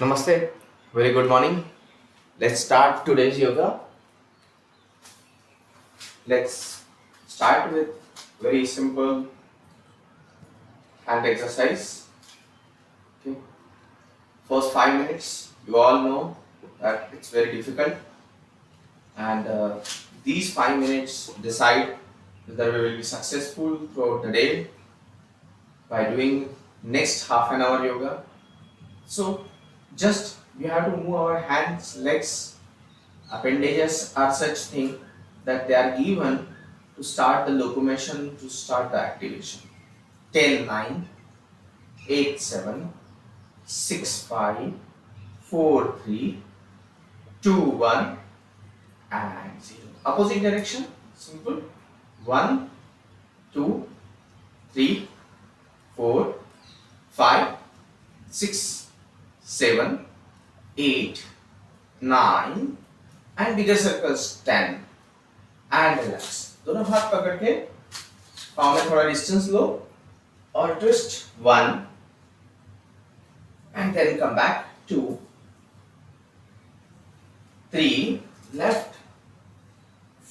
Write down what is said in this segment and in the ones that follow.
Namaste, very good morning. Let's start today's yoga. Let's start with very simple hand exercise. Okay. First 5 minutes, you all know that it's very difficult, and these 5 minutes decide whether we will be successful throughout the day by doing next half an hour yoga. So, just we have to move our hands, legs. Appendages are such thing that they are given to start the locomotion, to start the activation. 10, 9, 8, 7, 6, 5, 4, 3, 2, 1 and 0. Opposite direction, simple. 1, 2, 3, 4, 5, 6, 7, 8, 9 and bigger circles 10 and relax. दोनों हाथ पकड़ के पाँव में थोड़ा distance लो और twist 1 and then come back 2, 3 left,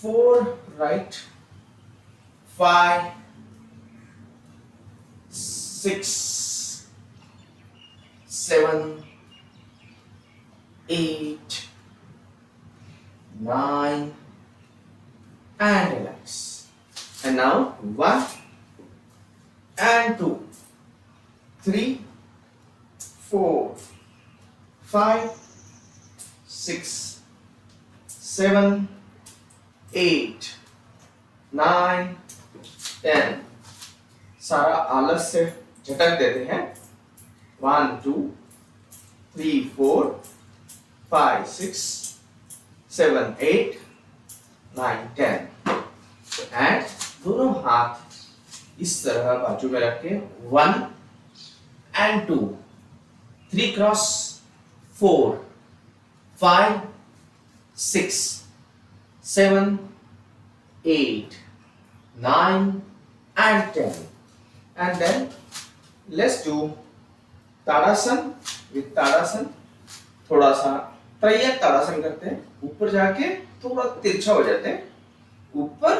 4 right, 5, 6, 7, 8, 9 and relax. And now 1 and 2, 3, 4, 5, 6, 7, 8, 9, 10. सारा आलस से झटक देते हैं. 1, 2, 3, 4, 5, 6, 7, 8, 9, 10 एंड दोनों हाथ इस तरह बाजू में रख के 1 and 2, 3 cross 4, 5, 6, 7, 8, 9 and 10 and then let's do tadasana with ताड़ासन. थोड़ा सा त्रयक ताड़ासन करते हैं. ऊपर जाके थोड़ा तिरछा हो जाते हैं, ऊपर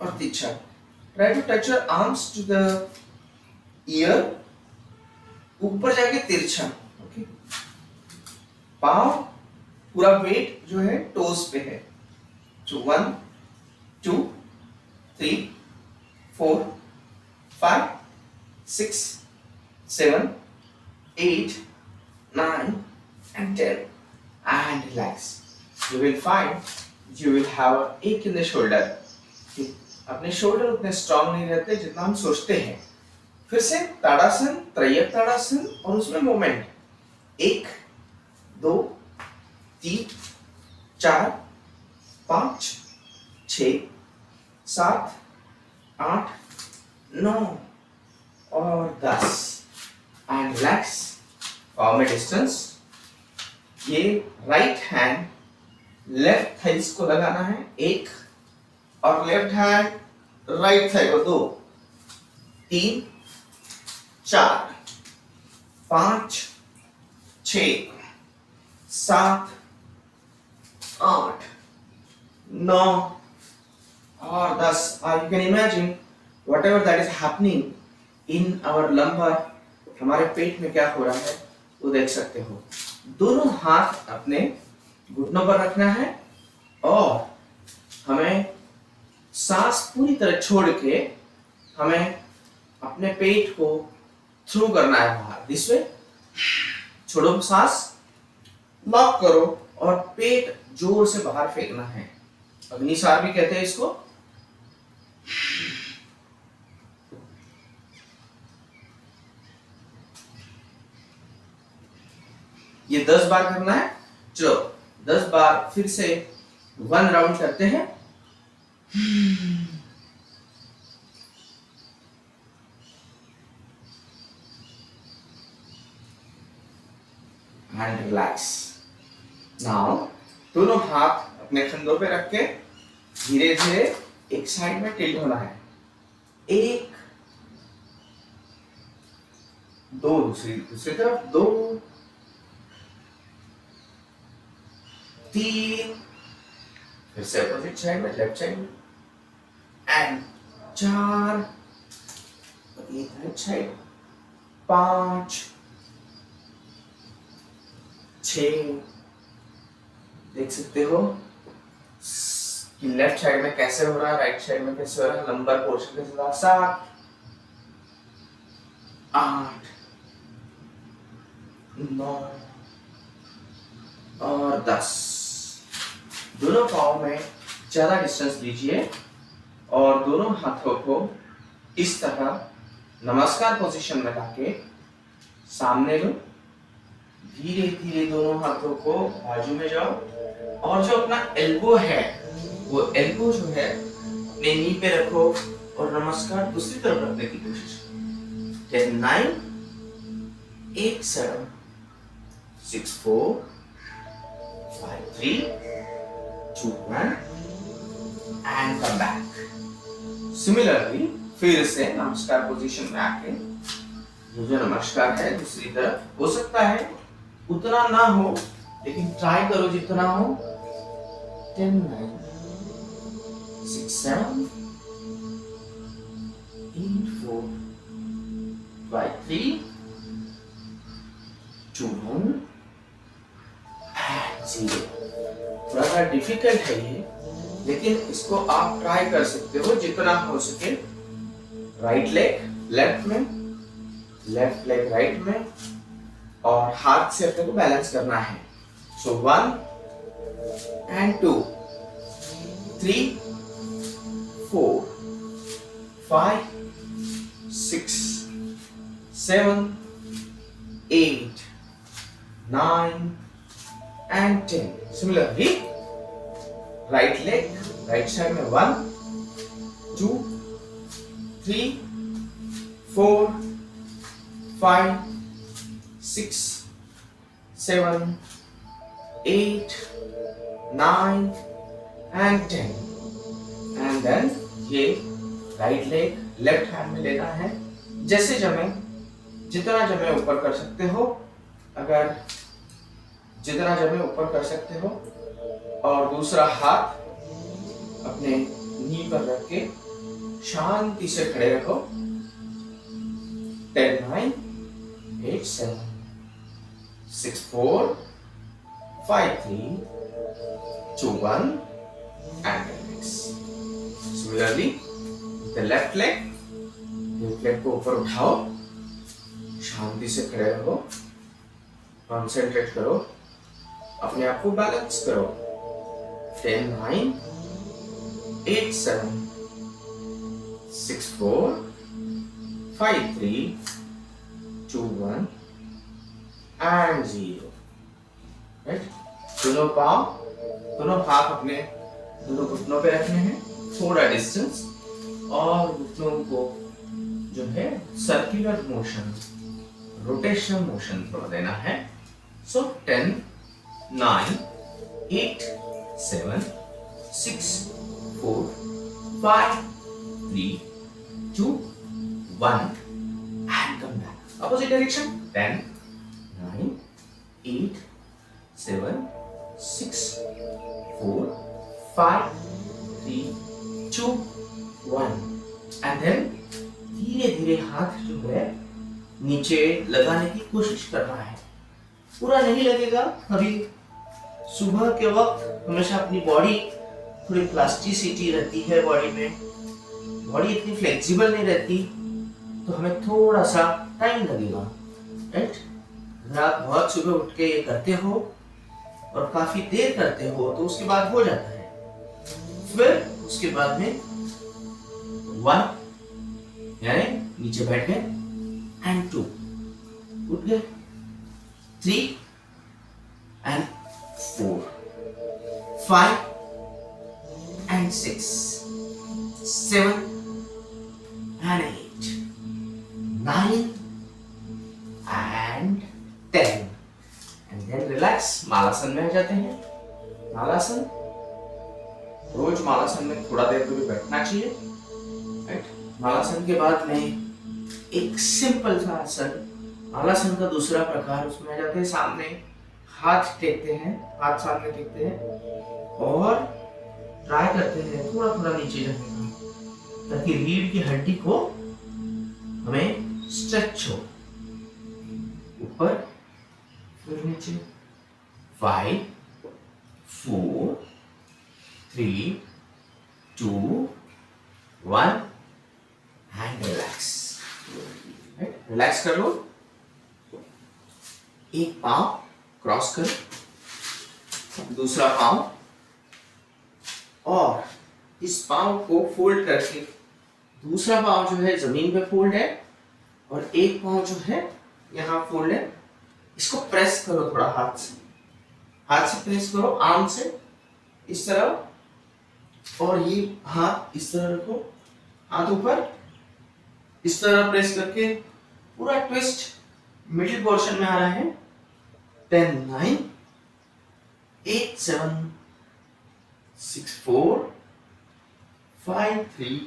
और तिरछा. Try to touch your arms to the ear. ऊपर जाके तिरछा. ओके. पांव पूरा वेट जो है टोस पे है. तो 1, 2, 3, 4, 5, 6, 7, 8, 9 and 10 and relax. You will find you will have a ache in the shoulder. अपने शोल्डर उतने स्ट्रांग नहीं रहते जितना हम सोचते हैं. फिर से ताड़ासन, त्रयक ताड़ासन और उसमें मोमेंट. 1, 2, 3, 4, 5, 6, 7, 8, 9 और 10 एंड रिलैक्स. पाँव में डिस्टेंस. ये राइट हैंड लेफ्ट थाइस को लगाना है 1 और लेफ्ट हैंड राइट थाई को 2, 3, 4, 5, 6, 7, 8, 9 और 10. You can imagine whatever that is happening in our lumbar. हमारे पेट में क्या हो रहा है वो देख सकते हो. दोनों हाथ अपने घुटनों पर रखना है और हमें सांस पूरी तरह छोड़ के हमें अपने पेट को थ्रू करना है बाहर. This way. छोड़ो सांस, लॉक करो और पेट जोर से बाहर फेंकना है. अग्निसार भी कहते हैं इसको. ये 10 बार करना है. चलो 10 बार फिर से 1 राउंड करते हैं. And relax. नाउ दोनों हाथ अपने कंधों पे रख के धीरे धीरे एक साइड में टिल्ट होना है. 1, 2, दूसरी तरफ 2, 3, फिर से अपोजिट साइड में, लेफ्ट साइड में, एंड 4, राइट साइड, 5, 6, देख सकते हो कि लेफ्ट साइड में कैसे हो रहा है, राइट साइड में कैसे हो रहा है, लंबर पोर्शन कैसे हो रहा है, 7, 8, 9 और 10। दोनों पाँव में ज्यादा डिस्टेंस लीजिए और दोनों हाथों को इस तरह नमस्कार पोजीशन में लाके सामने लो। धीरे धीरे दोनों हाथों को बाजू में जाओ और जो अपना एल्बो है वो एल्बो जो है अपने नी पे रखो और नमस्कार दूसरी तरफ रखने की कोशिश करो। 10, 9, 8, 7, 6, 4, 5, 3, 2, 1 and come back. Similarly, फिर से नमस्कार पोजीशन में आके ये जो नमस्कार है दूसरी तरफ, हो सकता है उतना ना हो लेकिन ट्राई करो जितना हो। 10, 9, 6, 7, 8, 4, 5, 3, 2, 1 and 0। थोड़ा सा डिफिकल्ट है ये, लेकिन इसको आप ट्राई कर सकते हो जितना हो सके। राइट लेग लेफ्ट में, लेफ्ट लेग राइट में, और हाथ से अपने को बैलेंस करना है। सो 1 and 2, 3, 4, 5, 6, 7, 8, 9 and 10। Similarly, right leg, right side में 1, 2, 3, 4, 5, 6, 7, 8, 9 and 10। And then ये right leg left hand में लेना है। जैसे जमे, जितना जमे ऊपर कर सकते हो, अगर जितना जमे ऊपर कर सकते हो, और दूसरा हाथ अपने नी पर रख के शांति से खड़े रखो। 10, 9, 8, 7, 6, 4, 5, 3, 2, 1 and relax। Similarly, the left leg को ऊपर उठाओ, शांति से खड़े रहो, कॉन्सेंट्रेट करो, अपने आप को बैलेंस करो। 10, 9, 8, 7, 6, 4, 5, 3, 2, 1 and 0। राइट, दोनों पाँव, दोनों हाथ अपने दोनों घुटनों पे रखने हैं, थोड़ा डिस्टेंस, और घुटनों को जो है सर्कुलर मोशन, रोटेशनल मोशन थोड़ा देना है। सो 10, 9, 8, 7, 6, 4, 5, 3, 2, 1 and come back. Opposite direction. 10, 9, 8, 7, 6, 4, 5, 3, 2, 1 and then धीरे धीरे हाथ जो है नीचे लगाने की कोशिश करना है। पूरा नहीं लगेगा। अभी सुबह के वक्त हमेशा अपनी बॉडी थोड़ी प्लास्टिसिटी रहती है, बॉडी में बॉडी इतनी फ्लेक्सिबल नहीं रहती, तो हमें थोड़ा सा टाइम लगेगा। राइट, अगर आप बहुत सुबह उठ के ये करते हो और काफी देर करते हो तो उसके बाद हो जाता है। फिर उसके बाद में 1 यानी नीचे बैठ गए, एंड 2 उठ गए, 3 and 4, 5 and 6, 7 and 8, 9 and 10 and then relax। Malasana में आ जाते हैं। मालासन, रोज मालासन में थोड़ा देर तो भी बैठना चाहिए। राइट, मालासन के बाद में एक सिंपल सा आसन, मालासन का दूसरा प्रकार, उसमें आ जाते हैं सामने हाथ टेकते हैं, हाथ सामने टेकते हैं और ट्राई करते हैं थोड़ा थोड़ा नीचे जाने का, ताकि रीढ़ की हड्डी को हमें स्ट्रेच हो। ऊपर फिर नीचे। 5 4 3 2 1 एंड रिलैक्स। रिलैक्स कर लो। एक पांव क्रॉस करो, दूसरा पांव, और इस पांव को फोल्ड करके दूसरा पांव जो है जमीन पे फोल्ड है और एक पांव जो है यहाँ फोल्ड है। इसको प्रेस करो थोड़ा हाथ से प्रेस करो, आर्म से इस तरह, और ये हाथ इस तरह रखो, हाथ ऊपर, इस तरह प्रेस करके पूरा ट्विस्ट मिडिल पोर्शन में आ रहा है। 10 9 8 7 6 4 5 3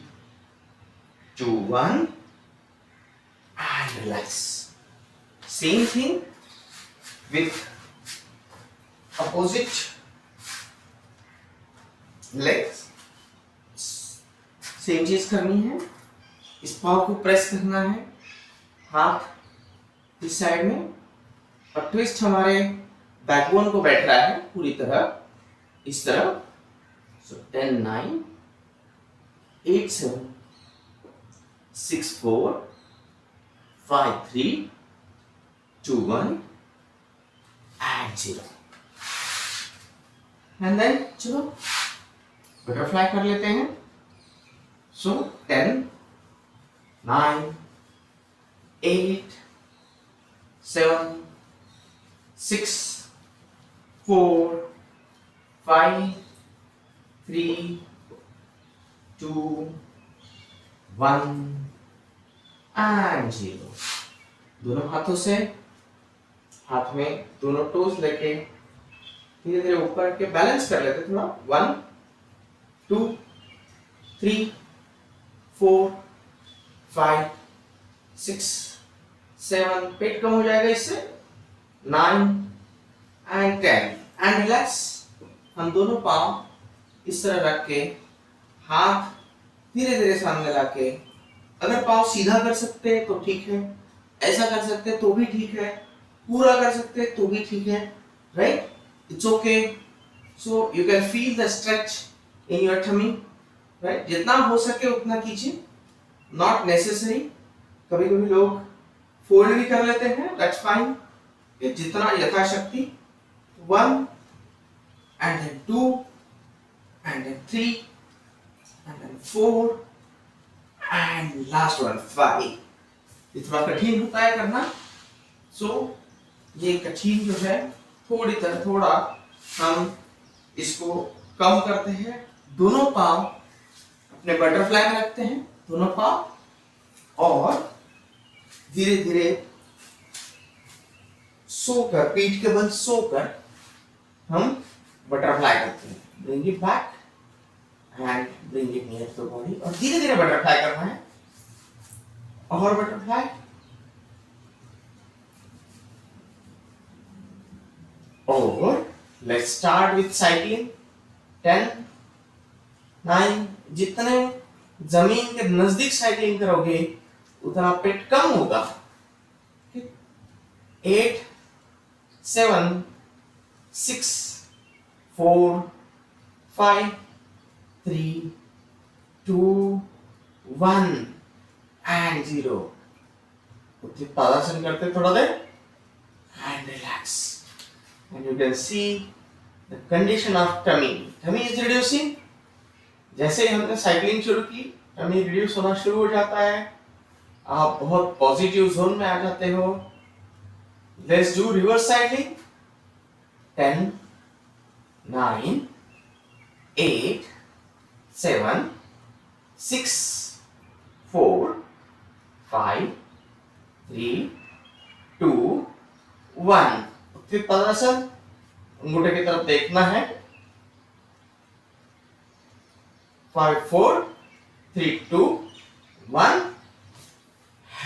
2 1 and relax. Same thing with opposite legs. Same चीज करनी है। इस पाँव को प्रेस करना है, हाथ इस साइड में, और ट्विस्ट हमारे बैकबोन को बैठ रहा है पूरी तरह इस तरह। सो 10 9 8 7 6 4 5 3 2 1 and 0। एंड देन चलो बटरफ्लाई कर लेते हैं। सो 10 9 8 7 6 4 5 3 2 1 and 0। दोनों हाथों से, हाथ में दोनों टोज लेके धीरे धीरे ऊपर के बैलेंस कर लेते थोड़ा। 1 2 3 4 5 6 7, पेट कम हो जाएगा इससे, 9 and 10 and रिलैक्स। हम दोनों पांव इस तरह रख के हाथ धीरे धीरे सामने लाके, अगर पांव सीधा कर सकते हैं तो ठीक है, ऐसा कर सकते हैं तो भी ठीक है, पूरा कर सकते हैं तो भी ठीक है, right? It's okay. So you can feel the stretch in your tummy, right? जितना हो सके उतना कीजिए, नॉट नेसेसरी। कभी कभी लोग फोल्ड भी कर लेते हैं, दैट्स फाइन। जितना यथाशक्ति। 1 and then 2 and then 3 and then 4 and last one 5। ये थोड़ा कठिन होता है करना। सो ये कठिन जो है थोड़ा हम इसको कम करते हैं। दोनों पांव अपने बटरफ्लाई में रखते हैं, दोनों पांव, और धीरे धीरे सोकर, पीठ के बल सोकर हम बटरफ्लाई करते हैं। Bring it back and bring it near to body, और धीरे धीरे बटरफ्लाई करना है। और बटरफ्लाई, और लेट्स स्टार्ट विथ साइक्लिंग। 10 9, जितने जमीन के नजदीक साइक्लिंग करोगे उतना पेट कम होगा। 8 7 6 4 5 3 2 1 and 0। ताड़ासन करते थोड़ा देर and relax, and you can see the condition of tummy is reducing। जैसे ही हमने साइकिलिंग शुरू की, टमी रिड्यूस होना शुरू हो जाता है, आप बहुत पॉजिटिव जोन में आ जाते हो। Let's do reverse cycling. 10 9 8 7 6 4 5 3 2 1। फिर पद्मासन, अंगूठे की तरफ देखना है। 5 4 3 2 1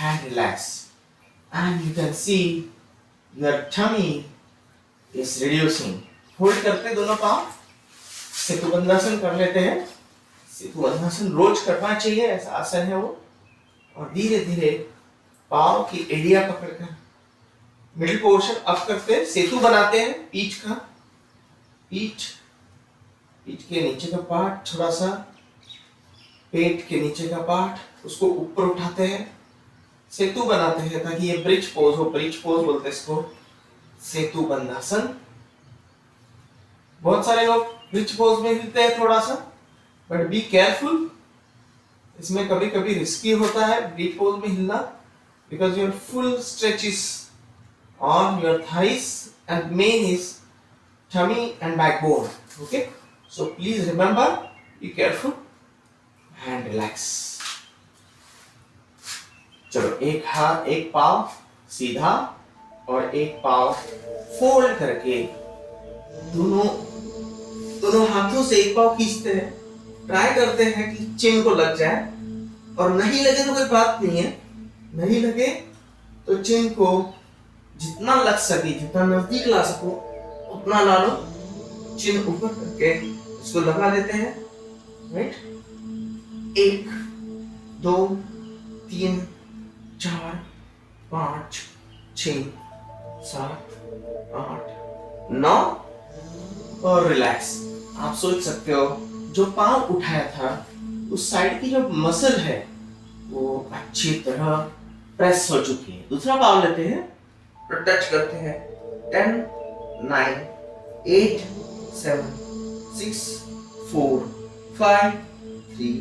and relax, and you can see your tummy is reducing. Hold करते दोनों पांव, सेतु बंधासन कर लेते हैं। सेतु बंधासन रोज करना चाहिए, ऐसा आसन है वो। और धीरे धीरे पांव की एड़िया पकड़कर मिडिल पोर्शन अप करते हैं, सेतु बनाते हैं पीठ का। पीठ के नीचे का पार्ट थोड़ा सा, पेट के नीचे का पार्ट उसको ऊपर उठाते हैं, सेतु बनाते हैं ताकि ये ब्रिज पोज हो। ब्रिज पोज बोलते हैं इसको, सेतु बंधासन। बहुत सारे लोग ब्रिज पोज में हिलते हैं थोड़ा सा, बट बी केयरफुल, इसमें कभी कभी रिस्की होता है ब्रिज पोज में हिलना, because your full stretches on your thighs and main is tummy and backbone. Okay, so please remember, be careful and relax. चलो, एक हाथ एक पाव सीधा और एक पाव फोल्ड करके दोनों हाथों से एक पाव खींचते हैं। ट्राई करते हैं कि चिन को लग जाए, और नहीं लगे तो कोई बात नहीं है, नहीं लगे तो चिन को जितना लग सके, जितना नजदीक ला सको उतना ला लो। चिन ऊपर करके इसको लगा देते हैं, राइट। 1 2 3 4 5 6 7 8 9 और रिलैक्स। आप सोच सकते हो जो पांव उठाया था उस साइड की जो मसल है वो अच्छी तरह प्रेस हो चुकी है। दूसरा पांव लेते हैं, टच करते हैं। 10 9 8 7 6 4 5 3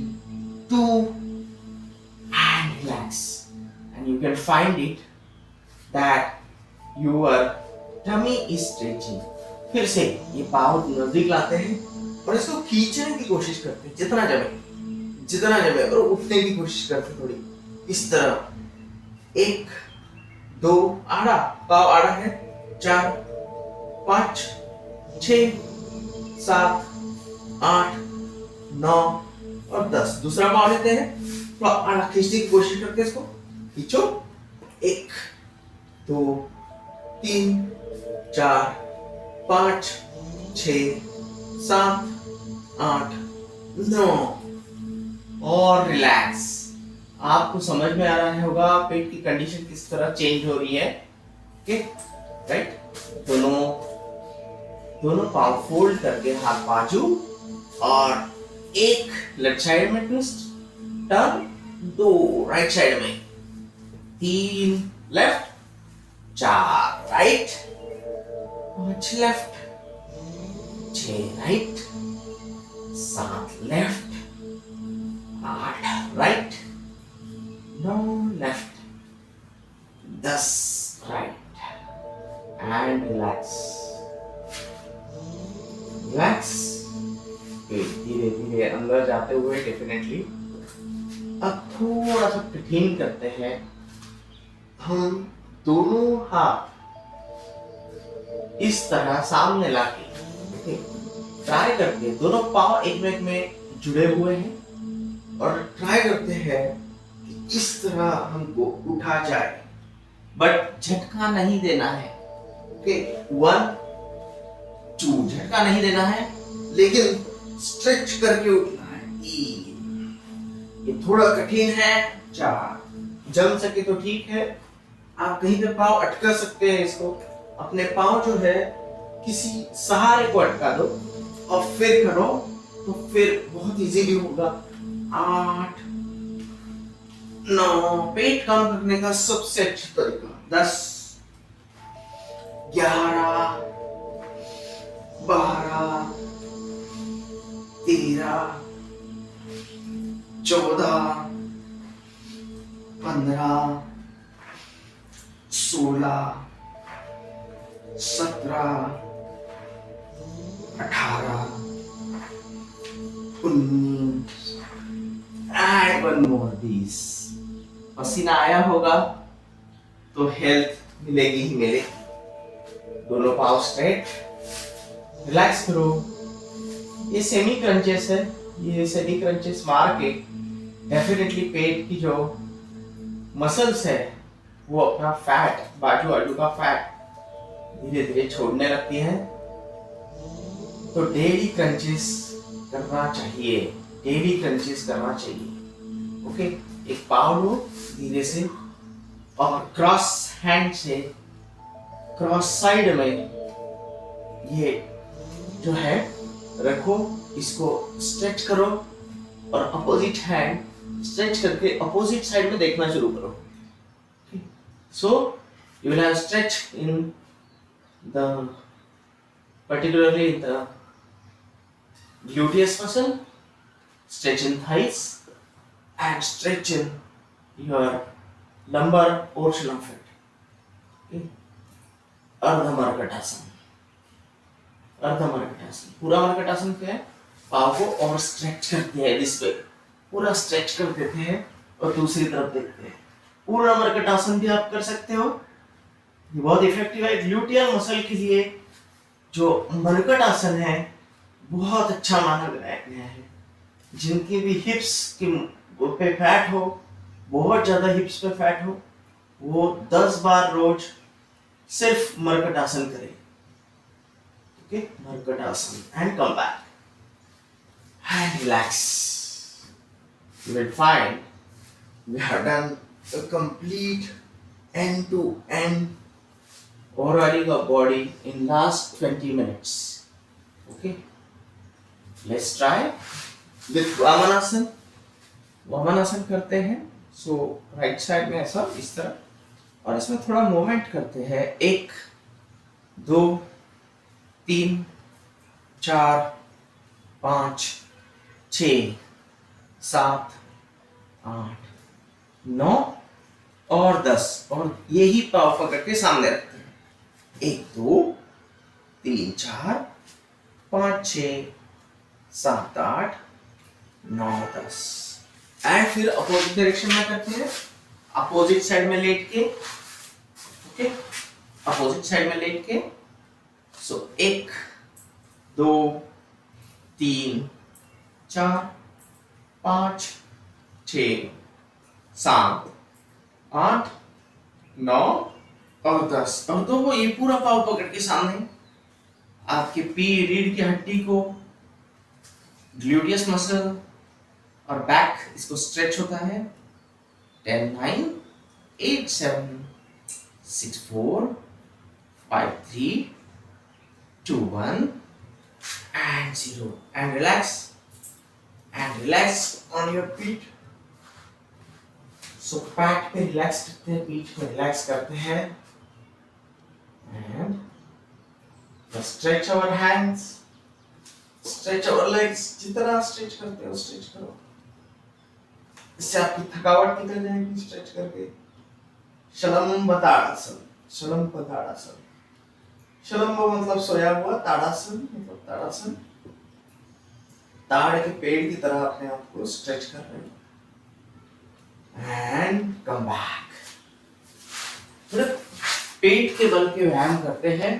2 and relax, and you can find it that your tummy is stretching. फिर से ये पाँव नजदीक लाते हैं और इसको खींचने की कोशिश करते हैं जितना जमे, और उठने की कोशिश करते हैं थोड़ी इस तरह। 1 2 आड़ा, पाव आड़ा है। 4 5 6 7 8 9 और 10। दूसरा पाव लेते हैं, थोड़ा आड़ा खींचने की कोशिश करते हैं, इसको खींचो। 1 2 3 4 5 6 7 8 9 और रिलैक्स। आपको समझ में आ रहा होगा पेट की कंडीशन किस तरह चेंज हो रही है। Okay, right. दोनों पांव फोल्ड करके हाथ बाजू, और एक लेफ्ट साइड में ट्विस्ट, टर्न, 2 राइट साइड में, 3 left, 4 right, 5 left, 6 right, 7 left, 8 right, 9 left, 10 right, and relax. धीरे धीरे अंदर जाते हुए डेफिनेटली। अब थोड़ा सा कठिन करते हैं, हम दोनों हाथ इस तरह सामने लाके ट्राई करते, दोनों पांव एक में जुड़े हुए हैं, और ट्राई करते हैं कि इस तरह हमको उठा जाए, बट झटका नहीं देना है। ओके, 1 2 झटका नहीं देना है, लेकिन स्ट्रेच करके उठना है। 3, ये थोड़ा कठिन है। 4, जम सके तो ठीक है, आप कहीं पे पांव अटका सकते हैं, इसको अपने पांव जो है किसी सहारे को अटका दो और फिर करो, तो फिर बहुत इजीली होगा। 8 9, पेट कम करने का सबसे अच्छा तरीका। 10 11 12 13 14 15 16 17 18 19 and one more 20। पसीना आया होगा तो हेल्थ मिलेगी ही मिलेगी। दोनों पाँव स्ट्रेट, रिलैक्स करो। ये सेमी क्रंचेस है, ये सेमी क्रंचेस मार के डेफिनेटली पेट की जो मसल्स है वो अपना फैट, बाजू आजू का फैट धीरे धीरे छोड़ने लगती है। तो डेली क्रंचेस करना चाहिए, डेली क्रंचेस करना चाहिए। ओके, एक पाव लो धीरे से और क्रॉस हैंड से क्रॉस साइड में ये जो है रखो, इसको स्ट्रेच करो और अपोजिट हैंड स्ट्रेच करके अपोजिट साइड में देखना शुरू करो। So you will have stretch in the particularly in the gluteus muscle, stretch in thighs and stretch in your lumbar portion of it. Okay? अर्ध मर्कटासन। अर्ध मर्कटासन, पूरा मर्कटासन क्या है? पाव को और स्ट्रेच करते हैं, दिस वे पूरा स्ट्रेच कर देते हैं और दूसरी तरफ देखते हैं। पूरा मर्कटासन भी आप कर सकते हो, ये बहुत इफेक्टिव है ग्लूटियल मसल के लिए। जो मरकट आसन है बहुत अच्छा माना गया है। जिनकी भी हिप्स के पे फैट हो, बहुत ज्यादा हिप्स पे फैट हो, वो 10 बार रोज सिर्फ मरकट आसन करें। ओके, मरकट आसन and come back and relax. You will find we have done a complete end to end overhauling of body in last 20 minutes. Okay, let's try with वामनासन। वामनासन करते हैं। सो राइट साइड में ऐसा इस तरह, और इसमें थोड़ा मूवमेंट करते हैं। 1 2 3 4 5 6 7 8 9 और 10, और यही पाव पकड़ के सामने रखते हैं। 1 2 3 4 5 6 7 8 9 10, एंड फिर अपोजिट डायरेक्शन में करते हैं, अपोजिट साइड में लेट के। ओके, अपोजिट साइड में लेट के। सो 1 2 3 4 5 6 7 8 9 और 10, और तो वो ये पूरा पाव पकड़ के सामने आपके रीढ़ की हड्डी को, ग्लूटियस मसल और बैक, इसको स्ट्रेच होता है। 10 9 8 7 6 4 5 3 2 1 and 0, and relax on your feet. So PAT पे रिलैक्स करते हैं, पीठ पे रिलैक्स करते हैं, and stretch our hands, stretch our legs। जितना स्ट्रेच करते हो स्ट्रेच करो, इससे आपकी थकावट निकल जाएगी स्ट्रेच करके। शलम्ब ताड़ासन, शलम्ब ताड़ासन, शलम्ब मतलब सोया हुआ, ताड़ासन मतलब ताड़ासन। ताड़ के पेड़ की तरह अपने आप को स्ट्रेच कर रहे हैं। And come back. पेट के बल के व्यायाम करते हैं।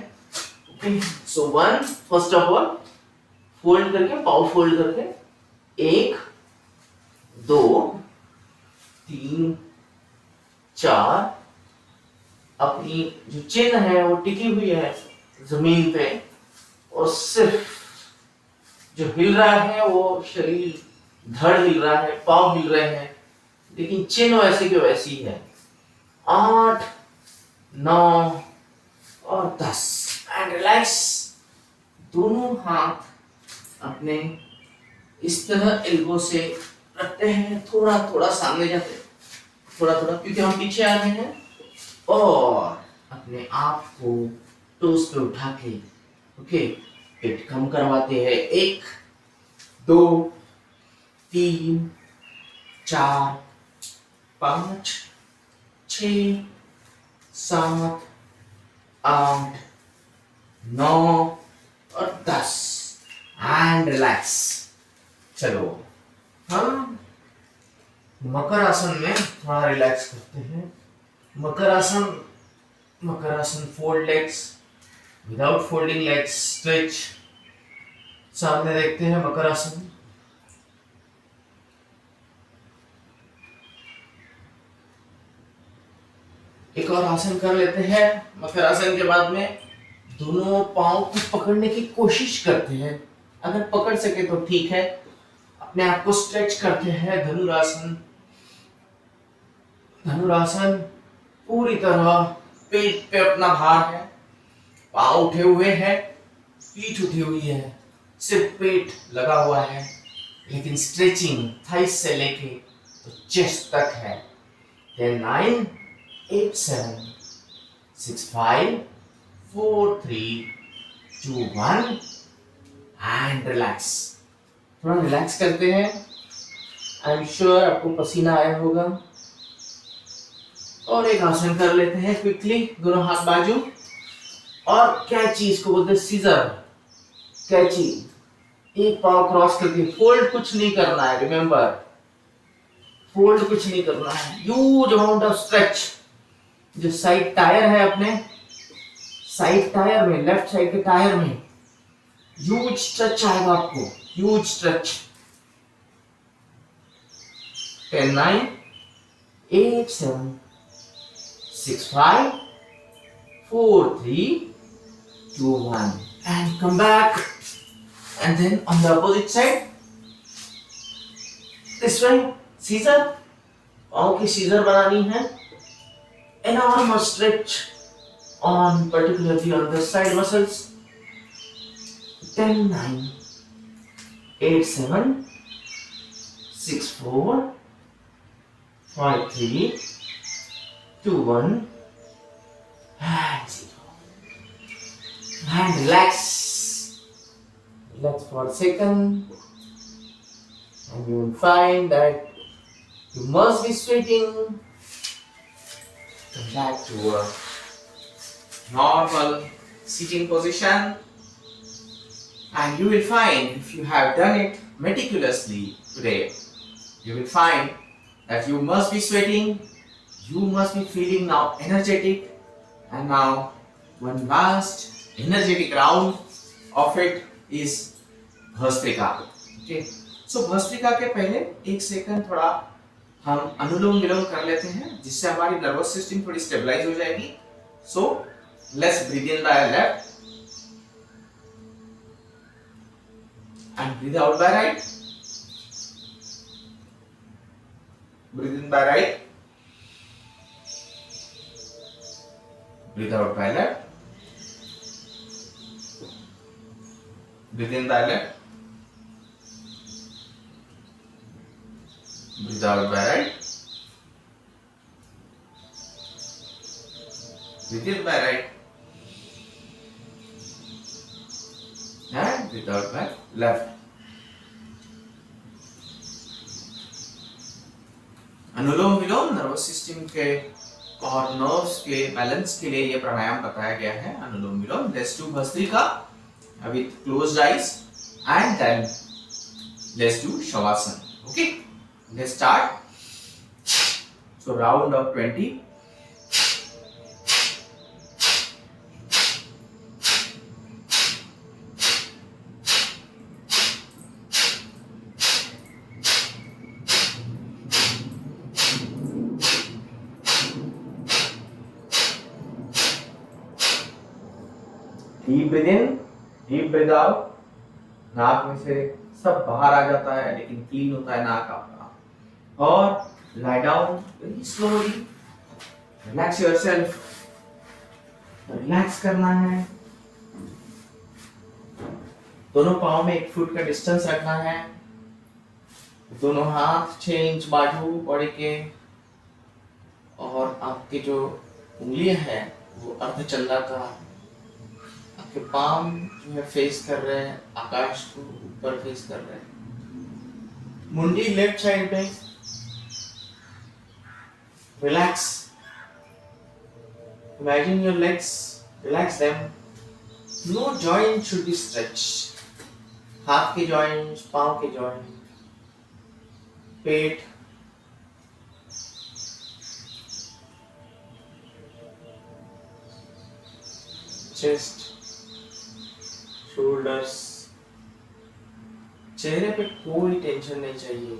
Okay, so 1 first of all fold करके, पाव फोल्ड करके, 1 2 3 4, अपनी जो चिन है वो टिकी हुई है जमीन पे, और सिर्फ जो हिल रहा है वो शरीर, धड़ हिल रहा है, पांव हिल रहे हैं, लेकिन चिन वैसे की वैसी है। 8 9 और 10, एंड रिलैक्स। दोनों हाथ अपने इस तरह एल्बो से रखते हैं, थोड़ा थोड़ा सामने जाते हैं, थोड़ा थोड़ा, क्योंकि हम पीछे आ रहे हैं, और अपने आप को टोस पे उठा के, ओके, पेट कम करवाते हैं। 1 2 3 4 5 6 7 8 9 और 10, एंड रिलैक्स। चलो हम मकर आसन में थोड़ा रिलैक्स करते हैं। मकर आसन fold legs, without folding legs, stretch. सामने देखते हैं मकर आसन। एक और आसन कर लेते हैं मकर आसन के बाद में। दोनों पाँव को पकड़ने की कोशिश करते हैं। अगर पकड़ सके तो ठीक है। अपने आप को स्ट्रेच करते हैं, धनुरासन। धनुरासन पूरी तरह पेट पे अपना भार है, पाँव उठे हुए हैं, पीठ उठी हुई है, सिर्फ पेट लगा हुआ है, लेकिन स्ट्रेचिंग थाइस से लेके तो चेस्ट तक है। 10 9 8 7 6 5 4 3 2 1 एंड रिलैक्स। थोड़ा रिलैक्स करते हैं। आई एम श्योर आपको पसीना आया होगा। और एक आसन कर लेते हैं क्विकली, दोनों हाथ बाजू। और कैची, इसको बोलते हैं सीजर कैची। एक पाँव क्रॉस करके, फोल्ड कुछ नहीं करना है, रिमेंबर, फोल्ड कुछ नहीं करना है। Huge amount of stretch. जो साइड टायर है अपने, साइड टायर में, लेफ्ट साइड के टायर में ह्यूज स्ट्रेच आएगा आपको, huge stretch. 10 9 8 7 6 5 4 3 2 1 and come back. And then on the opposite side, this way, Caesar. पाँव की सीजर बनानी है। Enormous stretch on particularly on the side muscles. 10 9 8 7 6 4 5 3 2 1 and 0. And relax. Relax for a second, and you will find that you must be sweating. Come back to a normal sitting position, and you will find, if you have done it meticulously today, you will find that you must be sweating, you must be feeling now energetic, and now one last energetic round of it is bhastrika. Okay, so bhastrika के पहले एक second थोड़ा हम अनुलोम विलोम कर लेते हैं, जिससे हमारी नर्वस सिस्टम थोड़ी स्टेबलाइज हो जाएगी। So let's breathe in by left and breathe out by right. Breathe in by right, breathe out by left, breathe in by left, breathe out by right, breathe in by right, and breathe out by left. Anulom vilom nervous system के और nerves के balance के लिए ये प्राणायाम बताया गया है, anulom vilom. Let's do bhastrika with closed eyes, and then let's do shavasana. Okay, let's start. So round of 20. Deep breathe in, deep breathe out. नाक में से सब बाहर आ जाता है, लेकिन क्लीन होता है नाक आपका। और lie down very slowly, relax yourself, relax करना है। दोनों पाँव में 1 फुट का डिस्टेंस रखना है। दोनों हाथ 6 इंच बाजू बॉडी के, और आपके जो उंगलियां हैं वो अर्धचंद्राकार, आपके पाम जो है फेस कर रहे हैं आकाश को, ऊपर फेस कर रहे हैं। मुंडी लेफ्ट साइड पे, relax. Imagine your legs, relax them. No joint should be stretch. हाथ के जॉइंट्स, पाँव के जॉइंट, पेट, चेस्ट, शोल्डर्स। चेहरे पे कोई टेंशन नहीं चाहिए।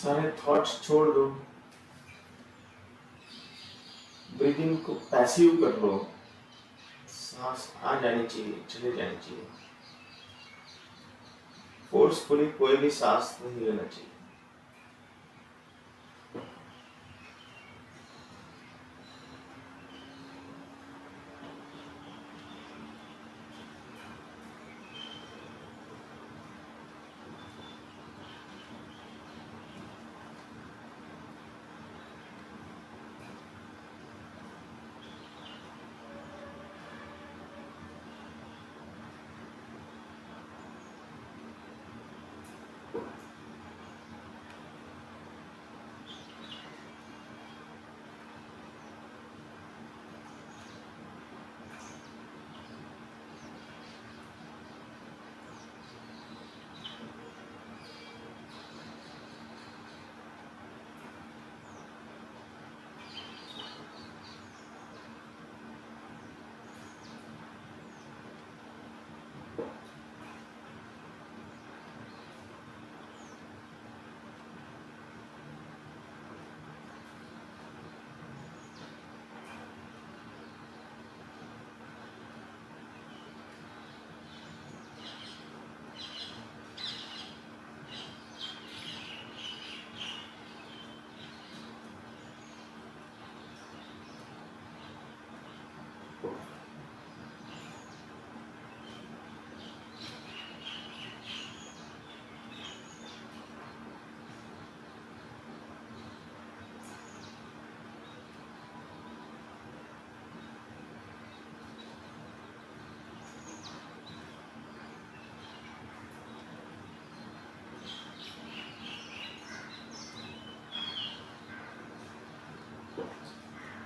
सारे थॉट्स छोड़ दो, ब्रीदिंग को पैसिव कर लो, सांस आ जानी चाहिए, चले जानी चाहिए, फोर्सफुली कोई भी सांस नहीं लेना चाहिए।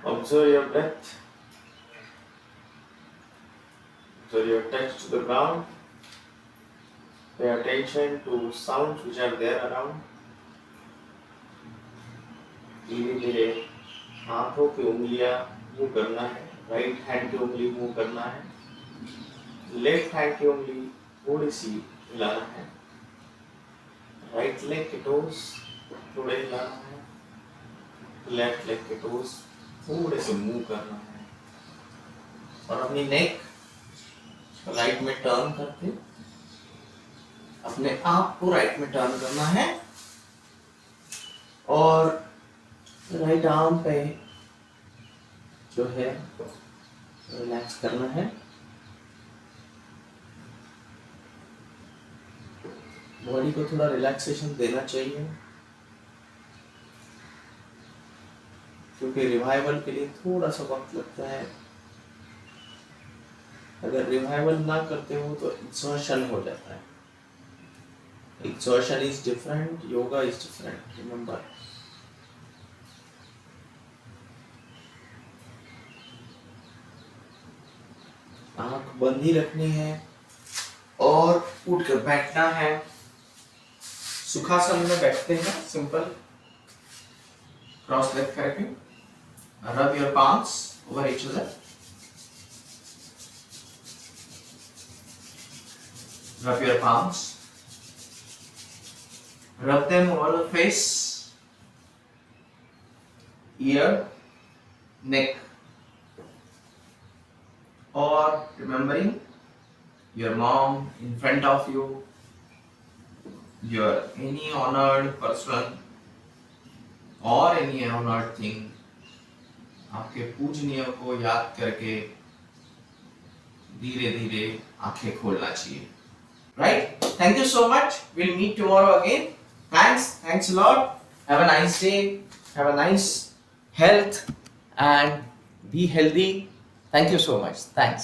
Observe your breath. Observe your touch to the ground. Pay attention to sounds which are there around. धीरे धीरे हाथों की उंगलियां मूव करना है, राइट हैंड की उंगली मूव करना है, लेफ्ट हैंड की उंगली थोड़ी सी हिलाना है, राइट लेग के टोस थोड़े हिलाना है, लेफ्ट लेग के टोस थोड़े से मूव करना है, और अपनी नेक राइट में टर्न करके अपने आप को राइट में टर्न करना है, और राइट आर्म पे जो है रिलैक्स करना है। बॉडी को थोड़ा रिलैक्सेशन देना चाहिए, क्योंकि रिवाइवल के लिए थोड़ा सा वक्त लगता है। अगर रिवाइवल ना करते हो तो एक्सॉर्शन हो जाता है। एक्सॉर्शन is different, yoga is different, remember. आंख बंद ही रखनी है और उठकर बैठना है। सुखासन में बैठते हैं, सिंपल क्रॉस लेग करके। Rub your palms over each other. Rub your palms. Rub them over the face, ear, neck. Or remembering your mom in front of you, your any honored person or any honored thing, आपके पूजनीय को याद करके धीरे धीरे आंखें खोलना चाहिए। Right? Thank you so much. We'll meet tomorrow again. Thanks a lot. Have a nice day. Have a nice health and be healthy. Thank you so much. Thanks.